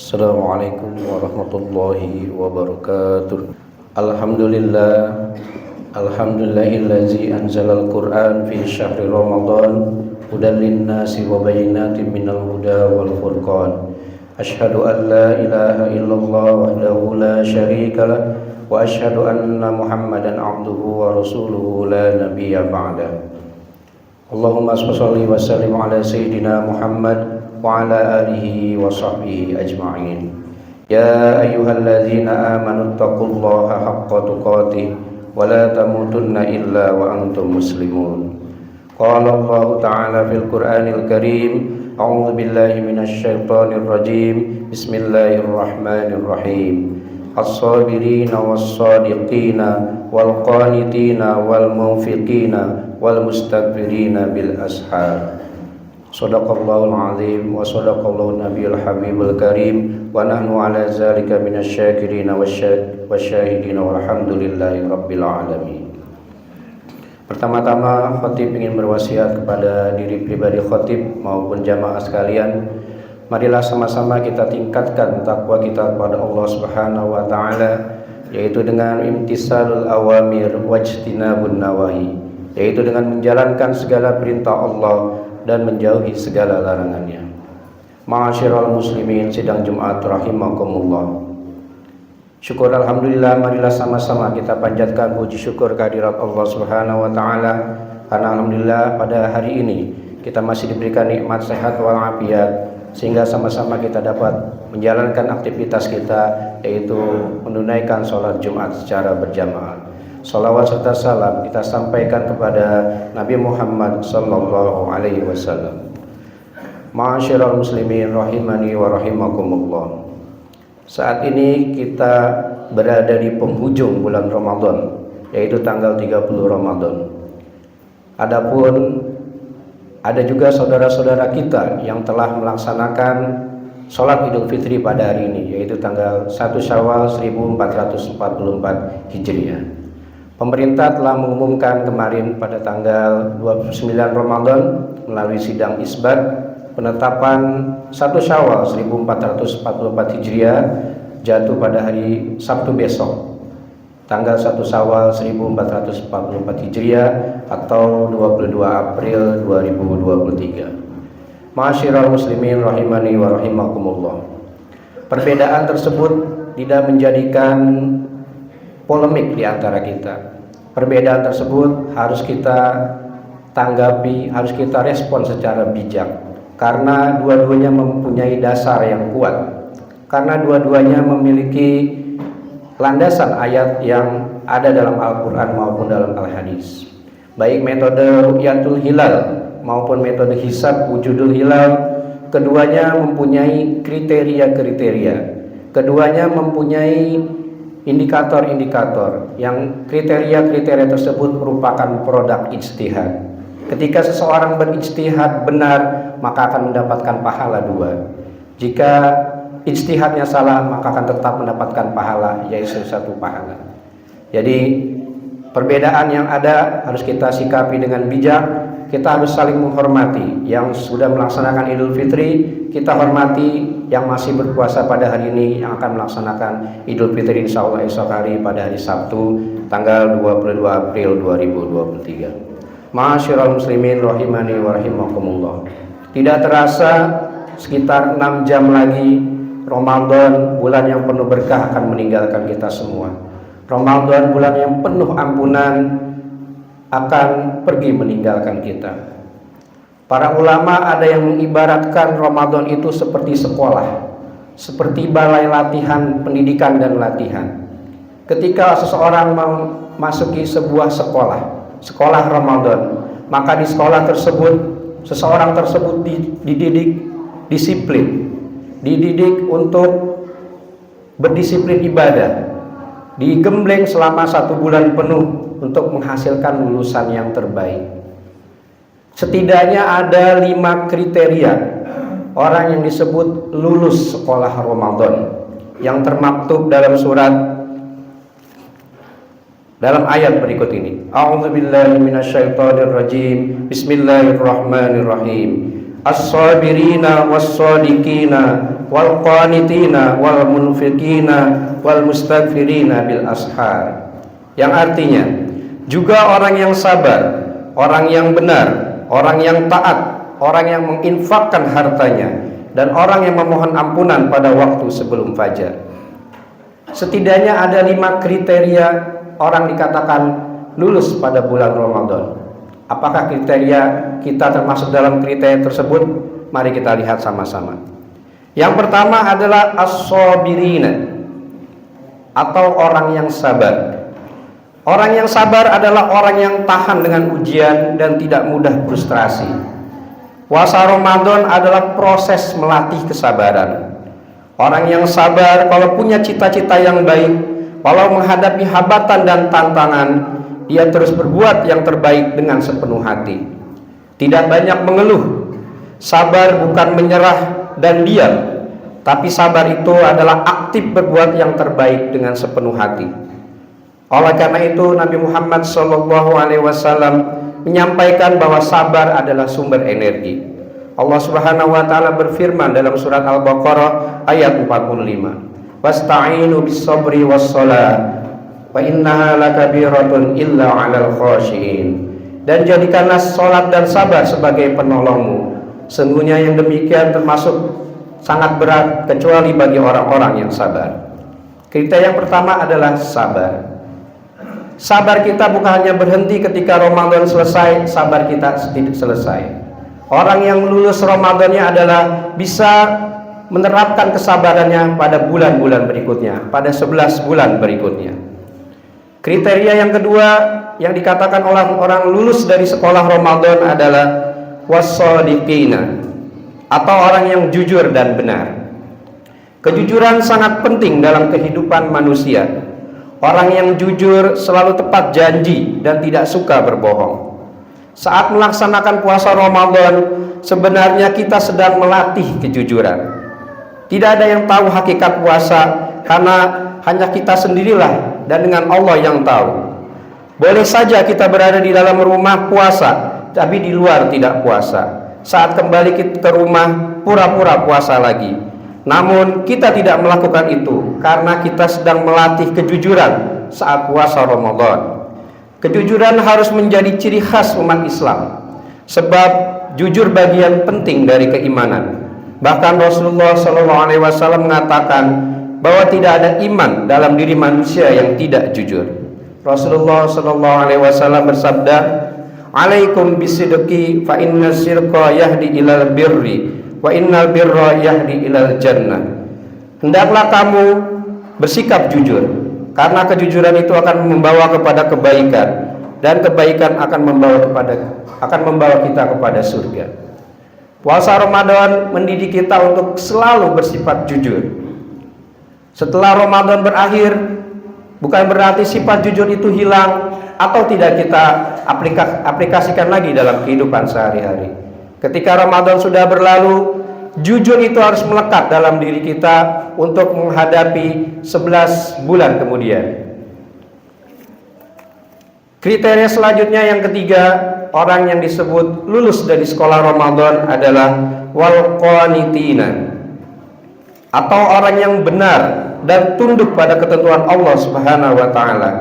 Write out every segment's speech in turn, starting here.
Assalamualaikum warahmatullahi wabarakatuh. Alhamdulillah, alhamdulillahillazi anzalal Qur'an fi syahri Ramadan hudan linnasi wa bayyinatin minal huda wal furqan. Asyhadu an la ilaha illallah wahdahu la syarika lah wa asyhadu anna Muhammadan abduhu wa rasuluhu la nabiyya ba'da. Allahumma shalli wa sallim ala sayyidina Muhammad wa ala alihi wa sahbihi ajma'in. Ya ayyuhalladzina amanu taqullaha haqqa tuqatih wa la tamutunna illa wa antum muslimun. Qala Allah ta'ala fil Qur'anil Karim, a'udzu billahi minasy syaithanir rajim. Bismillahirrahmanirrahim. As-sabirina was-sadiqina wal qanitina wal munfiqina wal mustaghfirina bil ashar. Shadaqallahul azim wa shadaqallahu nabiyul habibul karim wa nahnu ala zalika minasyakirina wasyahidina walhamdulillahi rabbil alamin. Pertama-tama khatib ingin berwasiat kepada diri pribadi khatib maupun jamaah sekalian, marilah sama-sama kita tingkatkan takwa kita kepada Allah Subhanahu wa taala, yaitu dengan imtisalul awamir wajtinabun nawahi, yaitu dengan menjalankan segala perintah Allah dan menjauhi segala larangannya. Ma'asyiral muslimin sidang Jumat rahimakumullah. Syukur alhamdulillah, marilah sama-sama kita panjatkan puji syukur kehadirat Allah Subhanahu wa taala, karena alhamdulillah pada hari ini kita masih diberikan nikmat sehat wal afiat, sehingga sama-sama kita dapat menjalankan aktivitas kita, yaitu menunaikan sholat Jumat secara berjamaah. Salawat serta salam kita sampaikan kepada Nabi Muhammad sallallahu alaihi wasallam. Ma'asyiral muslimin rahimani wa rahimakumullah. Saat ini kita berada di penghujung bulan Ramadan, yaitu tanggal 30 Ramadan. Adapun ada juga saudara-saudara kita yang telah melaksanakan sholat Idul Fitri pada hari ini, yaitu tanggal 1 Syawal 1444 Hijriah. Pemerintah telah mengumumkan kemarin pada tanggal 29 Ramadan melalui sidang isbat penetapan 1 Syawal 1444 Hijriah jatuh pada hari Sabtu besok, tanggal 1 Syawal 1444 Hijriah atau 22 April 2023. Ma'asyiral muslimin rahimani wa rahimakumullah. Perbedaan tersebut tidak menjadikan polemik di antara kita. Perbedaan tersebut harus kita tanggapi, harus kita respon secara bijak, karena dua-duanya mempunyai dasar yang kuat, karena dua-duanya memiliki landasan ayat yang ada dalam Al-Quran maupun dalam Al-Hadis. Baik metode ru'yatul hilal maupun metode hisab wujudul hilal, keduanya mempunyai kriteria-kriteria, keduanya mempunyai indikator-indikator yang kriteria-kriteria tersebut merupakan produk ijtihad. Ketika seseorang berijtihad benar, maka akan mendapatkan pahala 2. Jika ijtihadnya salah, maka akan tetap mendapatkan pahala, yaitu 1 pahala. Jadi perbedaan yang ada harus kita sikapi dengan bijak. Kita harus saling menghormati. Yang sudah melaksanakan Idul Fitri, kita hormati yang masih berpuasa pada hari ini, yang akan melaksanakan Idul Fitri insyaallah esok hari pada hari Sabtu tanggal 22 April 2023. Ma'asyiral muslimin rahimani wa rahimakumullah. Tidak terasa sekitar 6 jam lagi Ramadan, bulan yang penuh berkah, akan meninggalkan kita semua. Ramadan, bulan yang penuh ampunan, akan pergi meninggalkan kita. Para ulama ada yang mengibaratkan Ramadan itu seperti sekolah, seperti balai latihan pendidikan dan latihan. Ketika seseorang memasuki sebuah sekolah Ramadan, maka di sekolah tersebut seseorang tersebut dididik disiplin, dididik untuk berdisiplin ibadah, digembleng selama 1 bulan penuh untuk menghasilkan lulusan yang terbaik. Setidaknya ada 5 kriteria orang yang disebut lulus sekolah Ramadan, yang termaktub dalam ayat berikut ini. A'udzubillahi minasyaitonirrajim. Bismillahirrahmanirrahim. As-sabirina was-sadiqina wal qanitina wal munfiqina wal mustaghfirina bil ashar. Yang artinya juga orang yang sabar, orang yang benar, orang yang taat, orang yang menginfakkan hartanya, dan orang yang memohon ampunan pada waktu sebelum fajar. Setidaknya ada 5 kriteria orang dikatakan lulus pada bulan Ramadan. Apakah kriteria kita termasuk dalam kriteria tersebut? Mari kita lihat sama-sama. Yang pertama adalah as-sabirina, atau orang yang sabar. Orang yang sabar adalah orang yang tahan dengan ujian dan tidak mudah frustrasi. Puasa Ramadan adalah proses melatih kesabaran. Orang yang sabar kalau punya cita-cita yang baik, kalau menghadapi hambatan dan tantangan, dia terus berbuat yang terbaik dengan sepenuh hati. Tidak banyak mengeluh. Sabar bukan menyerah dan diam, tapi sabar itu adalah aktif berbuat yang terbaik dengan sepenuh hati. Oleh karena itu Nabi Muhammad SAW menyampaikan bahwa sabar adalah sumber energi. Allah Subhanahu wa taala berfirman dalam surat Al-Baqarah ayat 45. Wasta'inu bis-sabri was-shalah wa innaha lakabiratun illa 'alal khashiin. Dan jadikanlah salat dan sabar sebagai penolongmu. Sungguhnya yang demikian termasuk sangat berat kecuali bagi orang-orang yang sabar. Kriteria yang pertama adalah sabar. Sabar kita bukan hanya berhenti ketika Ramadan selesai, sabar kita tidak selesai. Orang yang lulus Ramadannya adalah bisa menerapkan kesabarannya pada bulan-bulan berikutnya, pada 11 bulan berikutnya. Kriteria yang kedua yang dikatakan oleh orang lulus dari sekolah Ramadan adalah was-shadiqina, atau orang yang jujur dan benar. Kejujuran sangat penting dalam kehidupan manusia. Orang yang jujur selalu tepat janji dan tidak suka berbohong. Saat melaksanakan puasa Ramadan, sebenarnya kita sedang melatih kejujuran. Tidak ada yang tahu hakikat puasa, karena hanya kita sendirilah dan dengan Allah yang tahu. Boleh saja kita berada di dalam rumah puasa, tapi di luar tidak puasa. Saat kembali ke rumah, pura-pura puasa lagi. Namun kita tidak melakukan itu karena kita sedang melatih kejujuran saat puasa Ramadan. Kejujuran harus menjadi ciri khas umat Islam, sebab jujur bagian penting dari keimanan. Bahkan Rasulullah SAW mengatakan bahwa tidak ada iman dalam diri manusia yang tidak jujur. Rasulullah SAW bersabda, "Alaikum bisidqi fa inna sirqa yahdi ilal birri wa innal birra yahdi ilal jannah." Hendaklah kamu bersikap jujur, karena kejujuran itu akan membawa kepada kebaikan, dan kebaikan akan membawa kita kepada surga. Puasa Ramadan mendidik kita untuk selalu bersifat jujur. Setelah Ramadan berakhir, bukan berarti sifat jujur itu hilang atau tidak kita aplikasikan lagi dalam kehidupan sehari-hari. Ketika Ramadan sudah berlalu, jujur itu harus melekat dalam diri kita untuk menghadapi 11 bulan kemudian. Kriteria selanjutnya yang ketiga, orang yang disebut lulus dari sekolah Ramadan adalah wal qanitina, atau orang yang benar dan tunduk pada ketentuan Allah Subhanahu wa taala.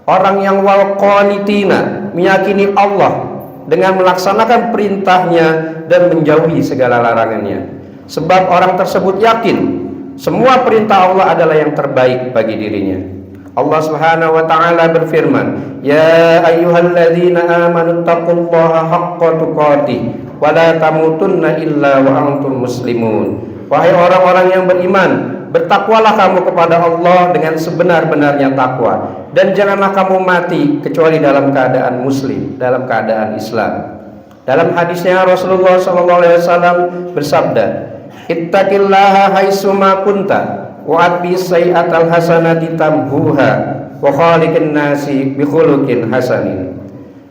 Orang yang wal qanitina meyakini Allah dengan melaksanakan perintahnya dan menjauhi segala larangannya. Sebab orang tersebut yakin semua perintah Allah adalah yang terbaik bagi dirinya. Allah Subhanahu wa taala berfirman, "Ya ayyuhalladzina amanu taqullaha haqqa tuqatih wa la tamutunna illa wa antum muslimun." Wahai orang-orang yang beriman, bertakwalah kamu kepada Allah dengan sebenar-benarnya takwa, dan janganlah kamu mati kecuali dalam keadaan muslim, dalam keadaan Islam. Dalam hadisnya Rasulullah SAW bersabda, "Ittaqillaha haitsuma kunta wa atbi sayyi'atal hasanati tamhuha wa khaliqin nasi bi khuluqin hasanin."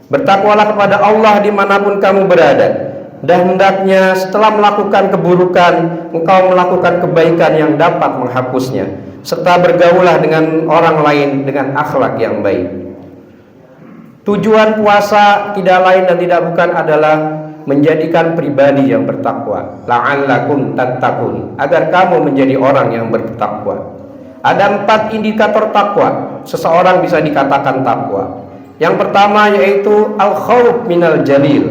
Bertakwalah kepada Allah dimanapun kamu berada, dan hendaknya setelah melakukan keburukan engkau melakukan kebaikan yang dapat menghapusnya, serta bergaulah dengan orang lain dengan akhlak yang baik. Tujuan puasa tidak lain dan tidak bukan adalah menjadikan pribadi yang bertakwa. La'allakum tattaqun, agar kamu menjadi orang yang bertakwa. Ada 4 indikator takwa seseorang bisa dikatakan takwa. Yang pertama yaitu al-khauf minal jalil,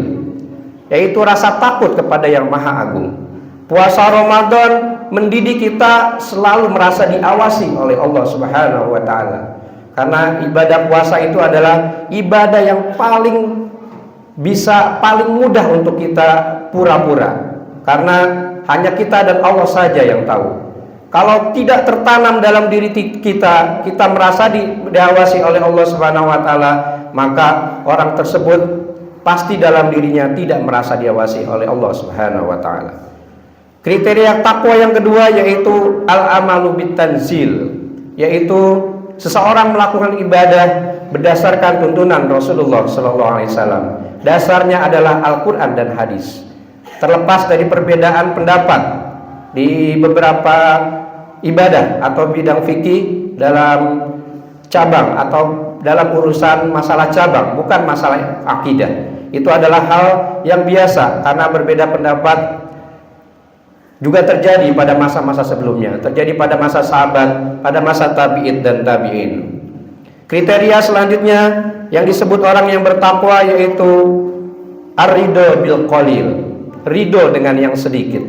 yaitu rasa takut kepada yang maha agung. Puasa Ramadan mendidik kita selalu merasa diawasi oleh Allah Subhanahu wa taala. Karena ibadah puasa itu adalah ibadah yang paling mudah untuk kita pura-pura. Karena hanya kita dan Allah saja yang tahu. Kalau tidak tertanam dalam diri kita merasa diawasi oleh Allah Subhanahu wa taala, maka orang tersebut pasti dalam dirinya tidak merasa diawasi oleh Allah Subhanahu wa taala. Kriteria takwa yang kedua yaitu al-amalu bitanzil, yaitu seseorang melakukan ibadah berdasarkan tuntunan Rasulullah sallallahu alaihi wasallam. Dasarnya adalah Al-Qur'an dan hadis. Terlepas dari perbedaan pendapat di beberapa ibadah atau bidang fikih dalam cabang atau dalam urusan masalah cabang, bukan masalah akidah. Itu adalah hal yang biasa karena berbeda pendapat juga terjadi pada masa-masa sebelumnya, terjadi pada masa sahabat, pada masa tabi'in dan tabi'in. Kriteria selanjutnya yang disebut orang yang bertakwa yaitu ar-ridho bil qalil, ridho dengan yang sedikit,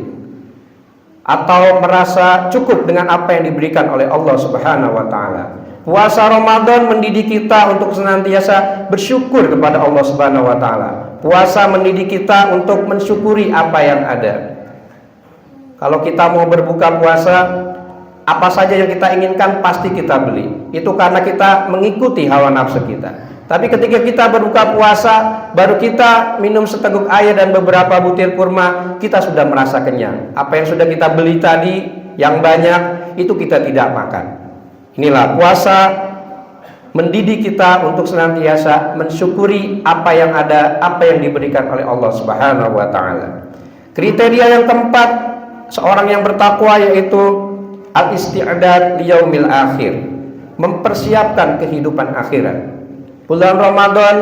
atau merasa cukup dengan apa yang diberikan oleh Allah Subhanahu wa taala. Puasa Ramadan mendidik kita untuk senantiasa bersyukur kepada Allah Subhanahu wa taala. Puasa mendidik kita untuk mensyukuri apa yang ada. Kalau kita mau berbuka puasa, apa saja yang kita inginkan pasti kita beli. Itu karena kita mengikuti hawa nafsu kita. Tapi ketika kita berbuka puasa, baru kita minum seteguk air dan beberapa butir kurma, kita sudah merasa kenyang. Apa yang sudah kita beli tadi yang banyak, itu kita tidak makan. Inilah puasa mendidik kita untuk senantiasa mensyukuri apa yang ada, apa yang diberikan oleh Allah Subhanahu wa taala. Kriteria yang keempat seorang yang bertakwa yaitu al-isti'dad liyaumil akhir, mempersiapkan kehidupan akhirat. Bulan Ramadan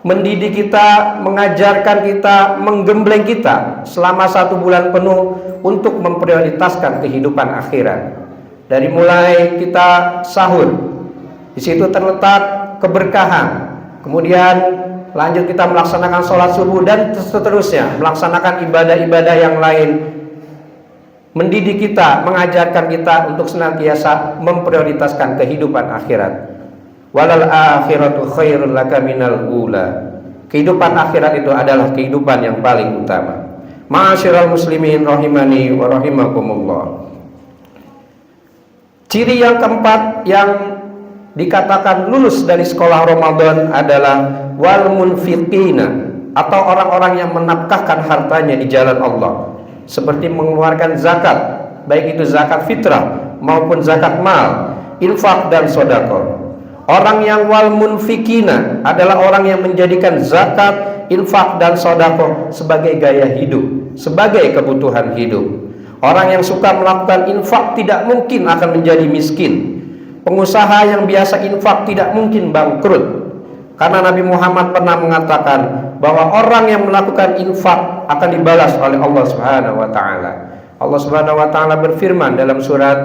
mendidik kita, mengajarkan kita, menggembleng kita selama 1 bulan penuh untuk memprioritaskan kehidupan akhirat. Dari mulai kita sahur, di situ terletak keberkahan. Kemudian lanjut kita melaksanakan sholat subuh dan seterusnya, melaksanakan ibadah-ibadah yang lain. Mendidik kita, mengajarkan kita untuk senantiasa memprioritaskan kehidupan akhirat. Walal akhiratu khairul laka minal ula. Kehidupan akhirat itu adalah kehidupan yang paling utama. Ma'asyiral muslimin rahimani wa rahimakumullah. Ciri yang keempat yang dikatakan lulus dari sekolah Ramadan adalah wal munfiqina, atau orang-orang yang menafkahkan hartanya di jalan Allah, seperti mengeluarkan zakat, baik itu zakat fitrah maupun zakat mal, infak dan sedekah. Orang yang wal munfikina adalah orang yang menjadikan zakat, infak dan sedekah sebagai gaya hidup, sebagai kebutuhan hidup. Orang yang suka melakukan infak tidak mungkin akan menjadi miskin. Pengusaha yang biasa infak tidak mungkin bangkrut. Karena Nabi Muhammad pernah mengatakan bahwa orang yang melakukan infak akan dibalas oleh Allah Subhanahu wa taala. Allah Subhanahu wa taala berfirman dalam surat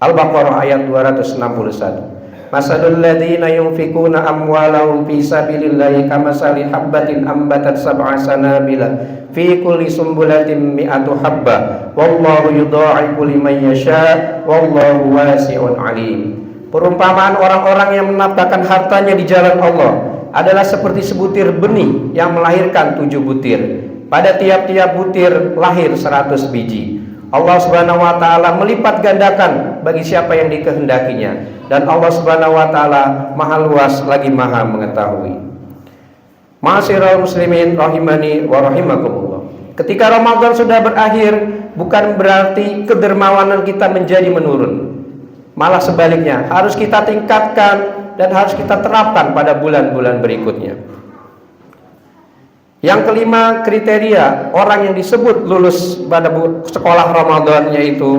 Al-Baqarah ayat 261. Masalul ladzina yunfikuna amwalahum fi sabilillahi kamasali habbatin ambatat sab'a sanabila fi kulli sumbulatin mi'atu habbah wallahu yudha'ifu liman yasha wallahu wasi'un alim. Perumpamaan orang-orang yang menafkahkan hartanya di jalan Allah adalah seperti sebutir benih yang melahirkan 7 butir. Pada tiap-tiap butir lahir 100 biji. Allah Subhanahu wa taala melipat gandakan bagi siapa yang dikehendakinya, dan Allah Subhanahu wa taala Maha luas lagi Maha mengetahui. Ma'asyiral muslimin rahimani wa rahimakumullah. Ketika Ramadan sudah berakhir, bukan berarti kedermawanan kita menjadi menurun. Malah sebaliknya, harus kita tingkatkan dan harus kita terapkan pada bulan-bulan berikutnya. Yang kelima, kriteria orang yang disebut lulus pada sekolah Ramadan yaitu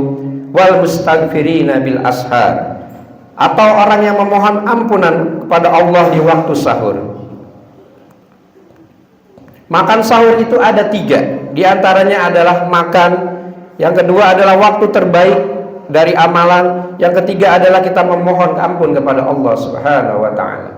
wal mustaghfirina bil ashar, atau orang yang memohon ampunan kepada Allah di waktu sahur. Makan sahur itu ada 3. Di antaranya adalah makan. Yang kedua adalah waktu terbaik dari amalan. Yang ketiga adalah kita memohon ampun kepada Allah Subhanahu wa taala.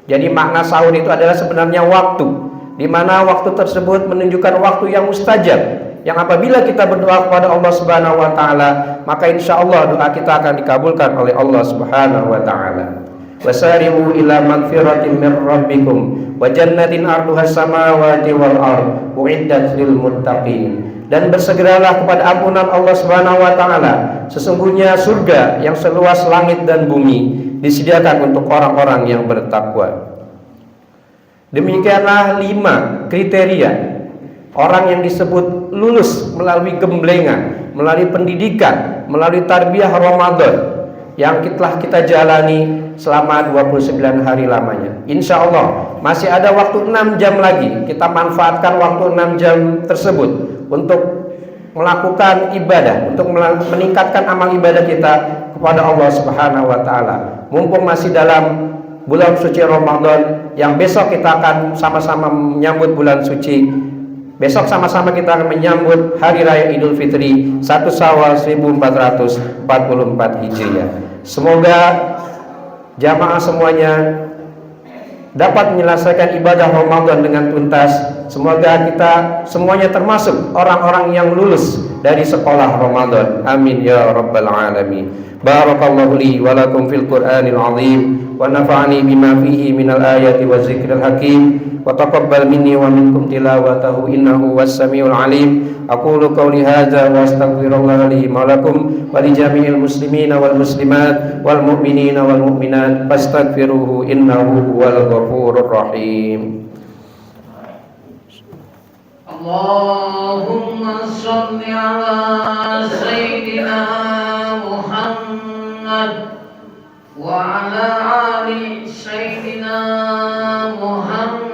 Jadi makna sahur itu adalah sebenarnya waktu, di mana waktu tersebut menunjukkan waktu yang mustajab, yang apabila kita berdoa kepada Allah Subhanahu wa taala, maka insya Allah doa kita akan dikabulkan oleh Allah Subhanahu wa taala. Wasari'u ila magfiratin min rabbikum wa jannatin 'arduhas samawati wal ardh u'iddat lil muttaqin. Dan bersegeralah kepada ampunan Allah Subhanahu wa taala. Sesungguhnya surga yang seluas langit dan bumi disediakan untuk orang-orang yang bertakwa. Demikianlah 5 kriteria orang yang disebut lulus melalui gemblengan, melalui pendidikan, melalui tarbiyah Ramadan yang telah kita jalani selama 29 hari lamanya. Insya Allah masih ada waktu 6 jam lagi. Kita manfaatkan waktu 6 jam tersebut untuk melakukan ibadah, untuk meningkatkan amal ibadah kita kepada Allah Subhanahu wa taala. Mumpung masih dalam bulan suci Ramadan, yang besok kita akan sama-sama menyambut bulan suci. Besok sama-sama kita akan menyambut Hari Raya Idul Fitri 1 Syawal 1444 Hijriah. Semoga jamaah semuanya dapat menyelesaikan ibadah Ramadan dengan tuntas. Semoga kita semuanya termasuk orang-orang yang lulus dari sekolah Ramadan. Amin ya rabbal alamin. Barakallahu li wa lakum fil Qur'anil azim wa nafa'ani bima fihi minal ayati wa zikril hakim wa taqabbal minni wa minkum tilawatahu innahu was-sami'ul alim. Aqulu qawli hadza wa astaghfirullah li wa lakum wa li jami'il muslimina wal muslimat wal mu'minina wal mu'minat fastaghfiruhu innahu huwal ghafurur rahim. Allahumma shalli ala sayyidina Muhammad wa ala ali sayyidina Muhammad.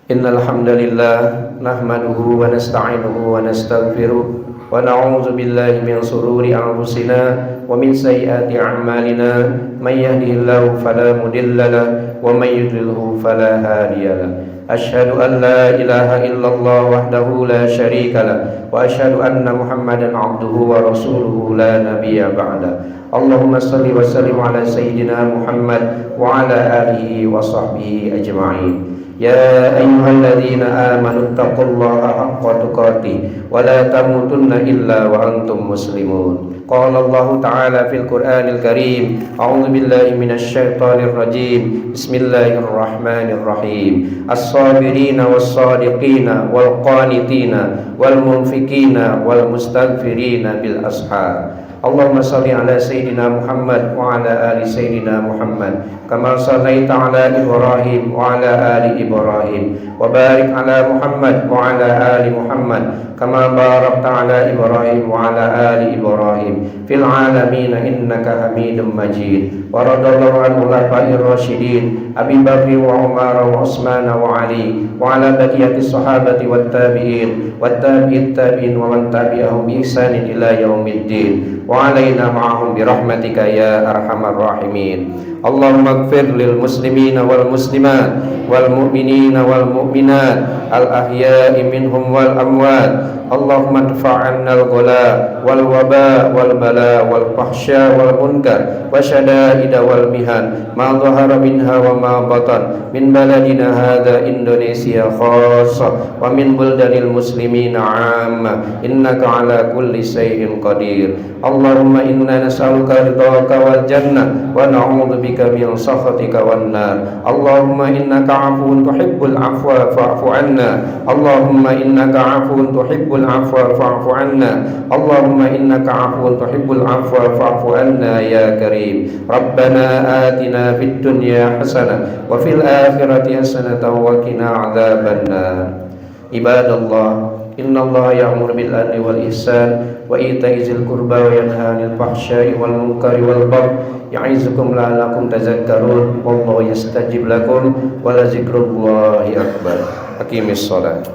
Innal hamdalillah nahmaduhu wa nasta'inuhu wa nastaghfiruh wa na'udzu billahi min shururi anfusina wa min sayyiati a'malina may yahdihillahu fala mudilla lahu wa may yudlilhu fala hadiya lahu. Asyhadu an la ilaha illallah wahdahu la syarika lahu wa asyhadu anna Muhammadan 'abduhu wa rasuluhu la nabiyya ba'da. Allahumma shalli wa sallim ala sayyidina Muhammad wa ala alihi wa sahbihi ajma'in. Ya ayyuhalladzina amanu taqullaha haqqa tuqatih wa la tamutunna illa wa antum muslimun. Qala Allah ta'ala fil Qur'anil Karim, a'udzu billahi minasy syaithanir rajim. Bismillahirrahmanirrahim. As-sabirina was-sadiqina wal qanitina wal munfikina wal mustaghfirina bil ashar. Allahumma salli ala sayyidina Muhammad wa ala ali sayyidina Muhammad kama sallaita ala Ibrahim wa ala ali Ibrahim wa barik ala Muhammad wa ala ali Muhammad kama barakta ala Ibrahim wa ala ali Ibrahim fil alamin innaka Hamidum Majid. Wa radallahu anhu al-khulafa'ir rasyidin Abi Bakr wa Umar wa Utsman wa Ali wa ala baqiyati sahabati wat tabi'in wat tabi'it tabi'in wa man tabi'ahum bi ihsanin ila yaumiddin wa alaina ma'ahum bi rahmatika ya arhamar rahimin. Allahumma ighfir lil muslimina wal muslimat wal mu'minina wal mu'minat al ahya'i minhum wal amwat. Allahumma adfa'anna al ghala wal waba wal bala wal fahsya wal munkar wa syada'ida wal mihan ma dhahara minha wa ma batan min baladina hadha Indonesia khassa wa min buldanil muslimina 'amma innaka ala kulli shay'in qadir. Allahumma inna nas'aluka ridhaka wal jannah wa na'udzu bika min sakhatika wan nar. Allahumma innaka 'afuwun tuhibbul 'afwa fa'fu 'anna. Allahumma innaka 'afuwun tuhibbul 'afwa fa'fu 'anna. Allahumma innaka 'afuwun tuhibbul 'afwa fa'fu 'anna ya karim. Rabbana atina fid dunya hasanah wa fil akhirati hasanah wa qina 'adzabannar. Ibadallah, innallaha ya'muru bil 'adli wal ihsan wa ita'i dzil qurba wa yanha 'anil fahsya'i wal munkari wal baghi ya'izukum la'allakum tadhakkarun. Wallahu yastajib lakum wa la dzikrullahi akbar. Aqimis shalah.